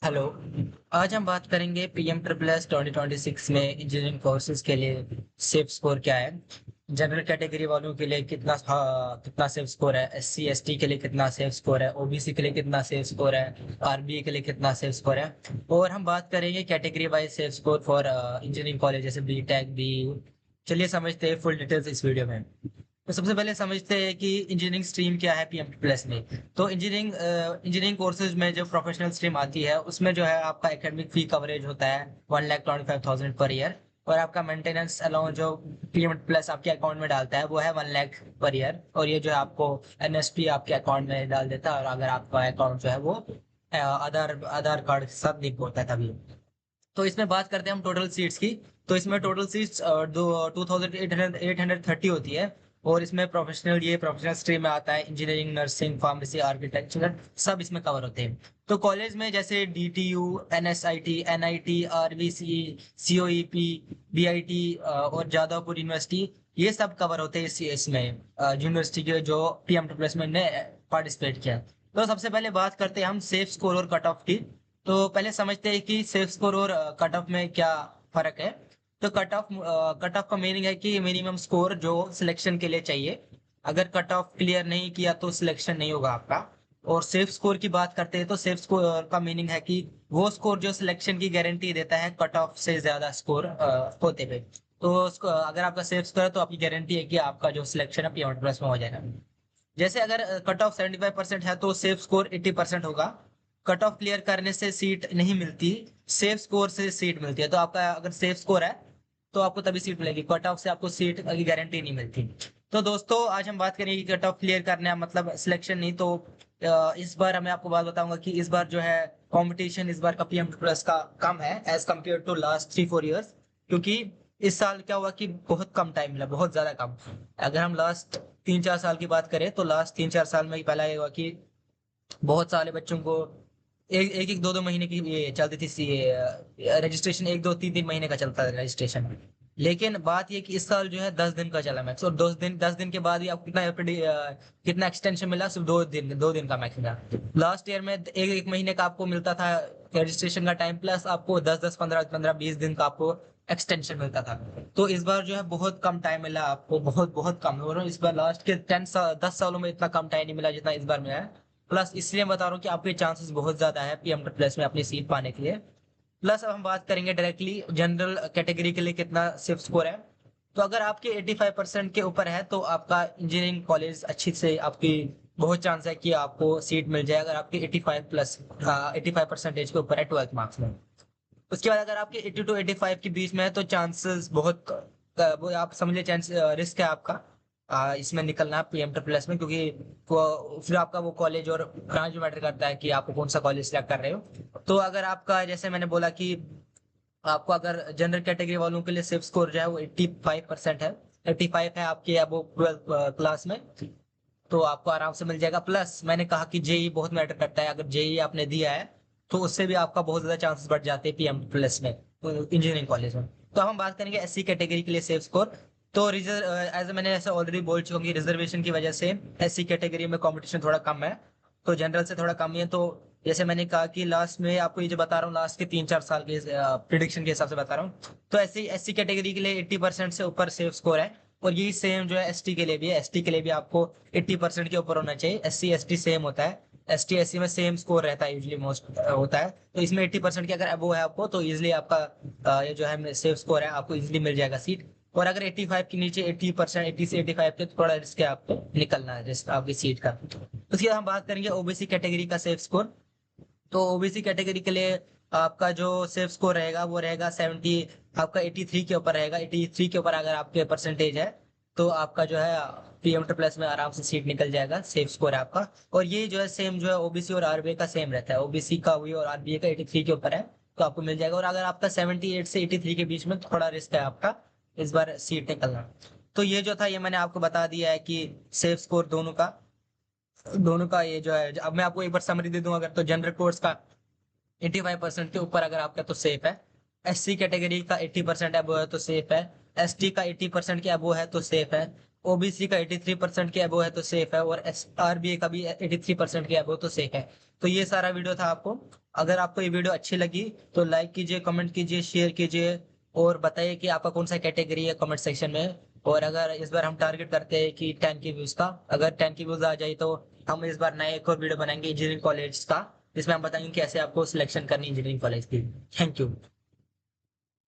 Hello. आज हम बात करेंगे पीएम ट्रिपल एस 2026 में इंजीनियरिंग कोर्सेज के लिए सेफ स्कोर क्या है। जनरल कैटेगरी वालों के लिए कितना सेफ स्कोर है, एससी एसटी के लिए कितना सेफ स्कोर है, ओबीसी के लिए कितना सेफ स्कोर है, आरबीए के लिए कितना सेफ स्कोर है। और हम बात करेंगे category wise safe score for engineering college जैसे बी टेक बी। चलिए समझते हैं फुल डिटेल्स इस वीडियो में। तो सबसे पहले समझते हैं कि इंजीनियरिंग स्ट्रीम क्या है पीएम प्लस में। तो इंजीनियरिंग कोर्सेज में जो प्रोफेशनल स्ट्रीम आती है उसमें जो है आपका एकेडमिक फी कवरेज होता है 1,25,000 पर ईयर। और आपका मेंटेनेंस अलाउंस जो पीएम प्लस आपके अकाउंट में डालता है वो है 1 लाख पर ईयर। और ये जो है आपको एनएसपी आपके अकाउंट में डाल देता है। और अगर आपका अकाउंट जो है वो आधार आधार कार्ड के साथ लिंक होता है तभी। तो इसमें बात करते हैं हम टोटल सीट्स की। तो इसमें टोटल सीट्स 2,830 होती है। और इसमें प्रोफेशनल स्ट्रीम में आता है इंजीनियरिंग, नर्सिंग, फार्मेसी, आर्किटेक्चर, सब इसमें कवर होते हैं। तो कॉलेज में जैसे DTU, NSIT, NIT, RVC, COEP, BIT और जादवपुर यूनिवर्सिटी, ये सब कवर होते हैं इसमें यूनिवर्सिटी के जो पीएम प्लेसमेंट ने पार्टिसिपेट किया। तो सबसे पहले बात करते हैं हम सेफ स्कोर और कट ऑफ की। तो पहले समझते हैं कि सेफ स्कोर और कट ऑफ में क्या फर्क है। तो कट ऑफ का मीनिंग है कि मिनिमम स्कोर जो सिलेक्शन के लिए चाहिए। अगर कट ऑफ क्लियर नहीं किया तो सिलेक्शन नहीं होगा आपका। और सेफ स्कोर की बात करते हैं तो सेफ स्कोर का मीनिंग है कि वो स्कोर जो सिलेक्शन की गारंटी देता है कट ऑफ से ज्यादा स्कोर होते हुए। तो अगर आपका सेफ स्कोर है तो आपकी गारंटी है कि आपका जो सिलेक्शन है पीएम प्लस में हो जाएगा। जैसे अगर कट ऑफ 75% है तो सेफ स्कोर 80% होगा। कट ऑफ क्लियर करने से सीट नहीं मिलती, सेफ स्कोर से सीट मिलती है। तो आपका अगर सेफ स्कोर है तो आपको तभी सीट मिलेगी, कट ऑफ से आपको सीट की गारंटी नहीं मिलती। तो दोस्तों आज हम बात करेंगे कि कट ऑफ क्लियर करना है मतलब सिलेक्शन नहीं। तो इस बार मैं आपको बात बताऊंगा कि इस बार जो है कंपटीशन इस बार का पीएम प्लस का कम है as compare to last 3-4 years. क्योंकि इस साल क्या हुआ कि बहुत कम टाइम मिला, बहुत ज्यादा कम। अगर हम लास्ट 3-4 साल की बात करें तो लास्ट 3-4 साल में पहला ये हुआ कि बहुत सारे बच्चों को एक एक, एक 2-2 महीने की ये चलती थी ये रजिस्ट्रेशन, 1-2-3-3 महीने का चलता है रजिस्ट्रेशन। लेकिन बात ये कि इस साल जो है 10 दिन का चला मैक्स। और 10 दिन के बाद भी आपको कितना एक्सटेंशन मिला, सिर्फ 2 दिन का मैक्स मिला। लास्ट ईयर में एक एक महीने का आपको मिलता था रजिस्ट्रेशन का टाइम, प्लस आपको 10-10 15-15 20 दिन का आपको एक्सटेंशन मिलता था। तो इस बार जो है बहुत कम टाइम मिला आपको, बहुत बहुत कम। और इस बार लास्ट के 10 सालों में इतना कम टाइम नहीं मिला जितना इस बार मिला है। प्लस इसलिए बता रहा हूँ कि आपके चांसेस बहुत ज्यादा है पीएम प्लस में अपनी सीट पाने के लिए। प्लस अब हम बात करेंगे डायरेक्टली जनरल कैटेगरी के लिए कितना सिर्फ स्कोर है। तो अगर आपके 85% के ऊपर है तो आपका इंजीनियरिंग कॉलेज अच्छी से आपकी बहुत चांस है कि आपको सीट मिल जाए अगर आपके 85% के ऊपर है 12th मार्क्स में। उसके बाद अगर आपके 80 to 85 के बीच में है तो चांसेस बहुत वो आप समझिए चांस रिस्क है आपका इसमें निकलना पीएम प्लस में। क्योंकि फिर आपका वो कॉलेज और ब्रांच मैटर करता है कि आपको कौन सा कॉलेज सिलेक्ट कर रहे हो। तो अगर आपका जैसे मैंने बोला कि आपको अगर जनरल कैटेगरी वालों के लिए सिर्फ स्कोर जो है वो 85% है, 85 है आपके अब वो 12th क्लास में, तो आपको आराम से मिल जाएगा। प्लस मैंने कहा कि जेई बहुत मैटर करता है। अगर जेई आपने दिया है तो उससे भी आपका बहुत ज्यादा चांसेस बढ़ जाते हैं पीएम प्लस में इंजीनियरिंग कॉलेज में। तो हम बात करेंगे एससी कैटेगरी के लिए सेफ स्कोर। तो रिजर्व एज मैंने ऐसे ऑलरेडी बोल चुका हूँ कि रिजर्वेशन की वजह से एससी कैटेगरी में कंपटीशन थोड़ा कम है, तो जनरल से थोड़ा कम ही है। तो जैसे मैंने कहा कि लास्ट में आपको ये जो बता रहा हूँ लास्ट के 3-4 साल के प्रिडिक्शन के हिसाब से बता रहा हूँ। तो ऐसी एससी कैटेगरी के लिए 80% से ऊपर सेफ स्कोर है। और यही सेम जो है एसटी के लिए भी है। एसटी के लिए भी आपको 80% के ऊपर होना चाहिए। एससी एसटी सेम होता है, एसटी एससी में सेम स्कोर रहता है यूजली मोस्ट होता है। तो इसमें 80% के अगर अबो है आपको तो इजिली आपका ये जो है सेफ स्कोर है आपको इजिली मिल जाएगा सीट। और अगर 85 के नीचे 80%, 80 से 85 के तो थोड़ा रिस्क है आपको निकलना है रिस्क आपकी सीट का। उसके बाद हम बात करेंगे ओबीसी कैटेगरी का सेफ स्कोर। तो ओबीसी कैटेगरी के लिए आपका जो सेफ स्कोर रहेगा वो रहेगा 70, आपका 83 के ऊपर रहेगा। 83 के ऊपर अगर आपके परसेंटेज है तो आपका जो है पीएम प्लस में आराम से सीट निकल जाएगा, सेफ स्कोर है आपका। और ये जो है सेम जो है ओबीसी और आरबीए का सेम रहता है। ओबीसी का भी और आरबीए का 83 के ऊपर है तो आपको मिल जाएगा। और अगर आपका 78 से 83 के बीच में थोड़ा रिस्क है आपका इस बार सीट निकलना। तो ये जो था ये मैंने आपको बता दिया है कि सेफ स्कोर दोनों का ये जो है। अब मैं आपको एक बार समरी दे दूं अगर, तो जनरल कोर्स का 85% के ऊपर अगर आपका तो सेफ है। एससी कैटेगरी का 80% अबो है तो सेफ है। एसटी का 80% के अबो है तो सेफ है। ओबीसी का 83% के अबो है तो सेफ है। और एस आरबीए का भी 83% के अबो तो सेफ है। तो ये सारा वीडियो था आपको। अगर आपको ये वीडियो अच्छी लगी तो लाइक कीजिए, कमेंट कीजिए, शेयर कीजिए और बताइए कि आपका कौन सा कैटेगरी है कमेंट सेक्शन में। और अगर इस बार हम टारगेट करते हैं कि 10 के व्यूज का, अगर 10 के व्यूज आ जाए तो हम इस बार नए एक और वीडियो बनाएंगे इंजीनियरिंग कॉलेज का, जिसमें हम बताएंगे कैसे आपको सिलेक्शन करनी इंजीनियरिंग कॉलेज की। Thank you.